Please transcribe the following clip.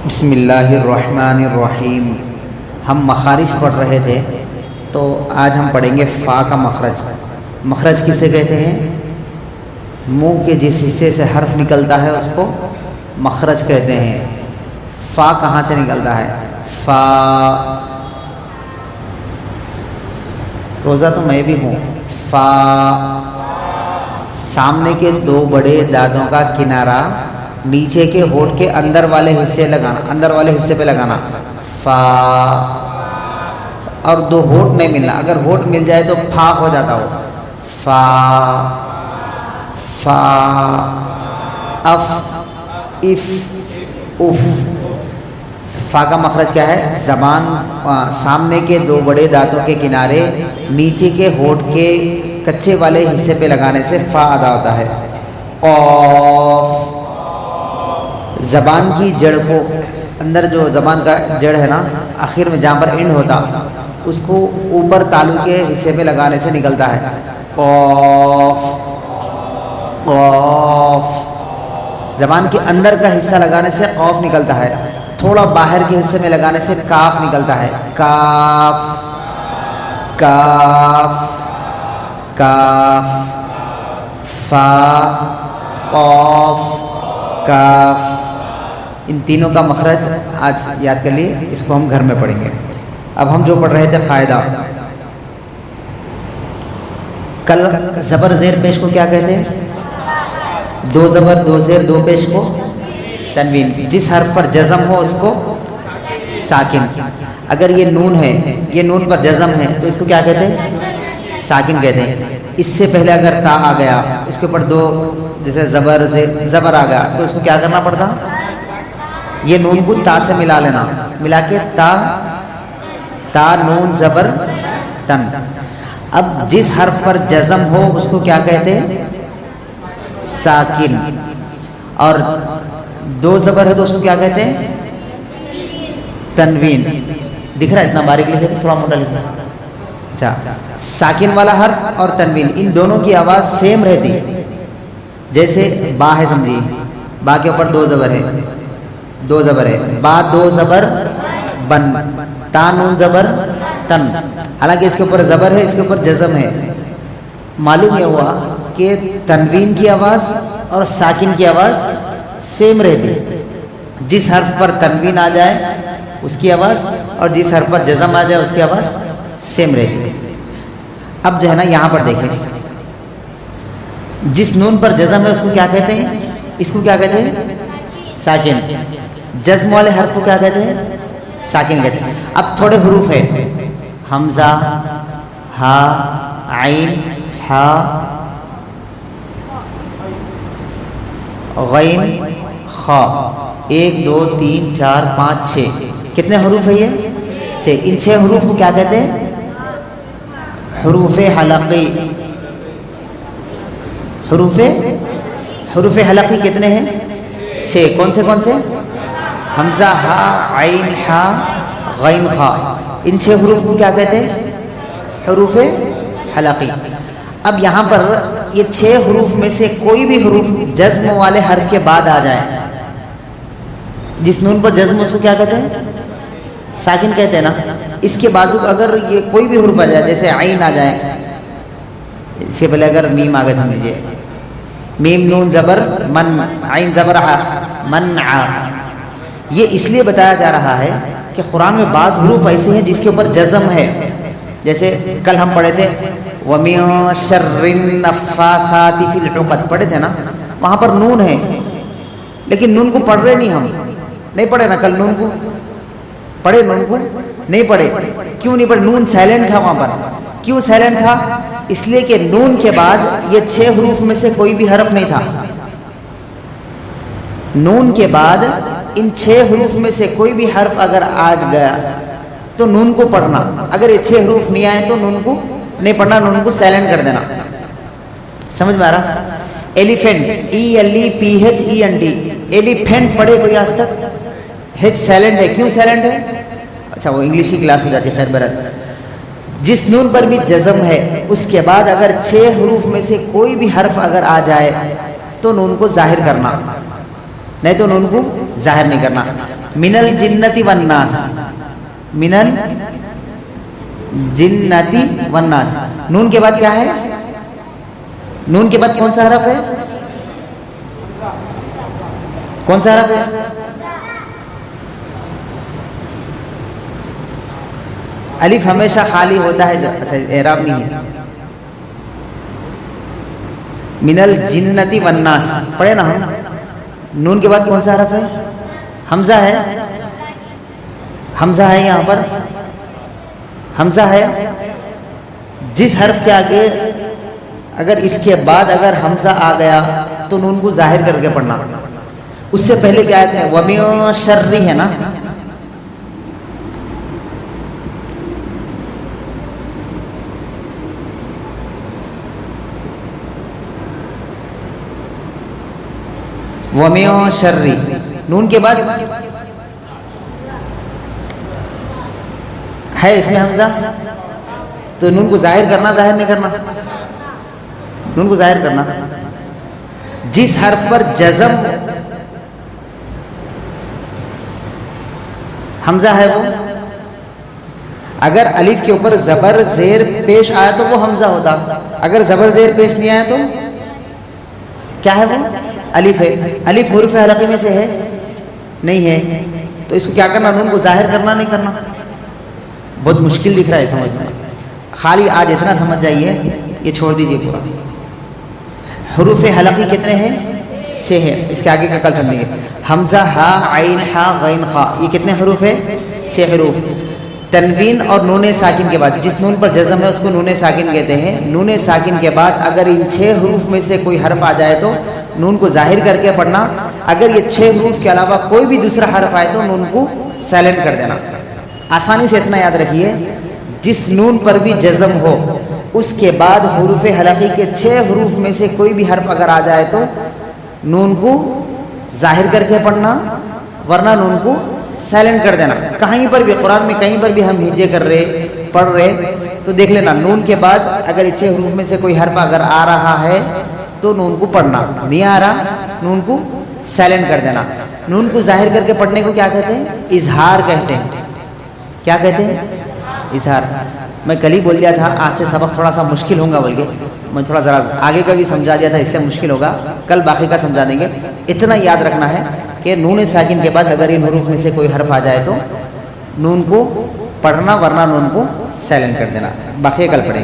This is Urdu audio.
بسم اللہ الرحمن الرحیم. ہم مخارج پڑھ رہے تھے تو آج ہم پڑھیں گے فا کا مخرج. مخرج کسے کہتے ہیں؟ منہ کے جس حصے سے حرف نکلتا ہے اس کو مخرج کہتے ہیں. فا کہاں سے نکلتا ہے؟ فا. روزہ تو میں بھی ہوں. فا سامنے کے دو بڑے دانتوں کا کنارہ نیچے کے ہونٹ کے اندر والے حصے لگانا، اندر والے حصے پہ لگانا. فا. اور دو ہونٹ نہیں ملنا، اگر ہونٹ مل جائے تو پھا ہو جاتا ہو. فا فا اف اف اف. فا کا مخرج کیا ہے؟ زبان سامنے کے دو بڑے دانتوں کے کنارے نیچے کے ہونٹ کے کچے والے حصے پہ لگانے سے فا ادا ہوتا ہے. قاف. زبان کی جڑ کو اندر جو زبان کا جڑ ہے نا آخر میں جہاں پر اینڈ ہوتا اس کو اوپر تالو کے حصے پہ لگانے سے نکلتا ہے. قاف قاف. زبان کے اندر کا حصہ لگانے سے قاف نکلتا ہے. تھوڑا باہر کے حصے میں لگانے سے کاف نکلتا ہے. کاف کاف کاف. فا قاف کاف. ان تینوں کا مخرج آج یاد کر لیے، اس کو ہم گھر میں پڑھیں گے. اب ہم جو پڑھ رہے تھے قاعدہ، کل زبر زیر پیش کو کیا کہتے ہیں؟ دو زبر دو زیر دو پیش کو تنوین. جس حرف پر جزم ہو اس کو ساکن. اگر یہ نون ہے، یہ نون پر جزم ہے تو اس کو کیا کہتے ہیں؟ ساکن کہتے ہیں. اس سے پہلے اگر تا آ گیا اس کے اوپر دو جیسے زبر زبر آ گیا تو اس کو کیا کرنا پڑتا؟ یہ نون کو تا سے ملا لینا، ملا کے تا تا نون زبر تن. اب جس حرف پر جزم ہو اس کو کیا کہتے ہیں؟ ساکن. اور دو زبر ہے تو اس کو کیا کہتے ہیں؟ تنوین. دکھ رہا ہے اتنا باریک لکھے تھوڑا موٹا لکھنا. اچھا، ساکن والا حرف اور تنوین ان دونوں کی آواز سیم رہتی. جیسے با ہے، سمجھیے با کے اوپر دو زبر ہے، دو زبر ہے. با دو زبر بن. تا نون زبر تن. حالانکہ اس کے اوپر زبر ہے، اس کے اوپر جزم ہے. معلوم یہ ہوا کہ تنوین کی آواز اور ساکن کی آواز سیم رہتی. جس حرف پر تنوین آ جائے اس کی آواز اور جس حرف پر جزم آ جائے اس کی آواز سیم رہتی. اب جو ہے نا یہاں پر دیکھیں، جس نون پر جزم ہے اس کو کیا کہتے ہیں؟ اس کو کیا کہتے ہیں؟ ساکن. جزم والے حرف کو کیا کہتے ہیں؟ ساکن کہتے ہیں. اب تھوڑے حروف ہیں، حمزہ، ہا، عین، ہا، غین، خا. 1 2 3 4 5 6. کتنے حروف ہے یہ؟ 6. ان 6 حروف کو کیا کہتے ہیں؟ حروف حلقی. حروف حلقی کتنے ہیں؟ 6. کون سے؟ حمزہ، ہا، عین، ہا، غین، خا. ان 6 حروف کو کیا کہتے ہیں؟ حروف حلقی. اب یہاں پر یہ 6 حروف میں سے کوئی بھی حروف جزم والے حرف کے بعد آ جائے، جس نون پر جزم اس کو کیا کہتے ہیں؟ ساکن کہتے ہیں نا. اس کے بازو اگر یہ کوئی بھی حروف آ جائے، جیسے عین آ جائے، اس کے پہلے اگر میم آ گئے سمجھیے، میم نون زبر من، عین زبر ع، منع. یہ اس لیے بتایا جا رہا ہے کہ قرآن میں بعض حروف ایسے ہیں جس کے اوپر جزم ہے. جیسے کل ہم پڑھے تھے وَمِن شَرِّ النَّفَّاثَاتِ فِي الْعُقَدِ، پڑھے تھے نا، وہاں پر نون ہے لیکن نون کو پڑھ رہے نہیں. ہم نہیں پڑھے نا کل نون کو؟ پڑھے نون کو؟ نہیں پڑھے. کیوں نہیں پڑھے؟ نون سائلنٹ تھا وہاں پر. کیوں سائلنٹ تھا؟ اس لیے کہ نون کے بعد یہ 6 حروف میں سے کوئی بھی حرف نہیں تھا. نون کے بعد ان 6 حروف میں سے کوئی بھی حرف اگر آ گیا تو نون کو پڑھنا. اگر یہ 6 حروف نہیں آئے تو نون کو نہیں پڑھنا، نون کو سائلنٹ کر دینا. سمجھ میں آ رہا؟ Elephant, ELEPHENT. ایلیفینٹ پڑھے کوئی آج تک؟ ہیچ سائلنٹ ہے. کیوں سائلنٹ ہے؟ اچھا وہ انگلش کی کلاس ہو جاتی ہے. خیر برحال جس نون پر بھی جزم ہے اس کے بعد اگر 6 حروف میں سے کوئی بھی حرف اگر آ جائے تو نون کو ظاہر کرنا، نہیں تو نون کو ظاہر نہیں کرنا. من الجنتی والناس، من الجنتی والناس، نون کے بعد کیا ہے؟ نون کے بعد کون سا حرف ہے؟ کون سا حرف ہے؟ الف ہمیشہ خالی ہوتا ہے، اچھا اعراب نہیں ہے. من الجنتی والناس پڑھے نا ہم. نون کے بعد کون سا حرف ہے؟ حمزہ ہے. حمزہ ہے یہاں پر، حمزہ ہے. جس حرف کے آگے اگر اس کے بعد اگر حمزہ آ گیا تو نون کو ظاہر کر کے پڑھنا. اس سے پہلے کیا ہے؟ وَمِن شَرِّ ہے نا. وَمِن شَرِّ، نون کے بعد ہے اس میں حمزہ، تو نون کو ظاہر کرنا، ظاہر نہیں کرنا؟ نون کو ظاہر کرنا. جس حرف پر جزم حمزہ ہے وہ، اگر الف کے اوپر زبر زیر پیش آیا تو وہ حمزہ ہوتا. اگر زبر زیر پیش نہیں آیا تو کیا ہے وہ؟ الف ہے. الف حروف حلقی میں سے ہے؟ نہیں ہے. تو اس کو کیا کرنا؟ نون کو ظاہر کرنا، نہیں کرنا؟ بہت مشکل دکھ رہا ہے سمجھنا. خالی آج اتنا سمجھ جائیے، یہ چھوڑ دیجئے پورا. حروف حلقی کتنے ہیں؟ 6 ہیں. اس کے آگے کا کل سمجھیں گے. حمزہ، ہا، عین، حا، غین، خا، یہ کتنے حروف ہیں؟ 6 حروف. تنوین اور نون ساکن کے بعد، جس نون پر جزم ہے اس کو نون ساکن کہتے ہیں. نون ساکن کے بعد اگر ان 6 حروف میں سے کوئی حرف آ جائے تو نون کو ظاہر کر کے پڑھنا. اگر یہ 6 حروف کے علاوہ کوئی بھی دوسرا حرف آئے تو نون کو سائلنٹ کر دینا. آسانی سے اتنا یاد رکھیے، جس نون پر بھی جزم ہو اس کے بعد حروف حلقی کے 6 حروف میں سے کوئی بھی حرف اگر آ جائے تو نون کو ظاہر کر کے پڑھنا، ورنہ نون کو سائلنٹ کر دینا. کہیں پر بھی قرآن میں کہیں پر بھی ہم ہجے کر رہے، پڑھ رہے تو دیکھ لینا نون کے بعد اگر 6 حروف میں سے کوئی حرف اگر آ رہا ہے تو نون کو پڑھنا، نہیں آ رہا نون کو سائلنٹ کر دینا. نون کو ظاہر کر کے پڑھنے کو کیا کہتے ہیں؟ اظہار کہتے ہیں. کیا کہتے ہیں؟ اظہار. میں کل ہی بول دیا تھا آج سے سبق تھوڑا سا مشکل ہوگا، بلکہ میں تھوڑا ذرا آگے کا بھی سمجھا دیا تھا اس لیے مشکل ہوگا. کل باقی کا سمجھا دیں گے. اتنا یاد رکھنا ہے کہ نون ساکن کے بعد اگر ان حروف میں سے کوئی حرف آ جائے تو نون کو پڑھنا، ورنہ نون کو سائلنٹ کر دینا. باقی کل پڑھیں گے.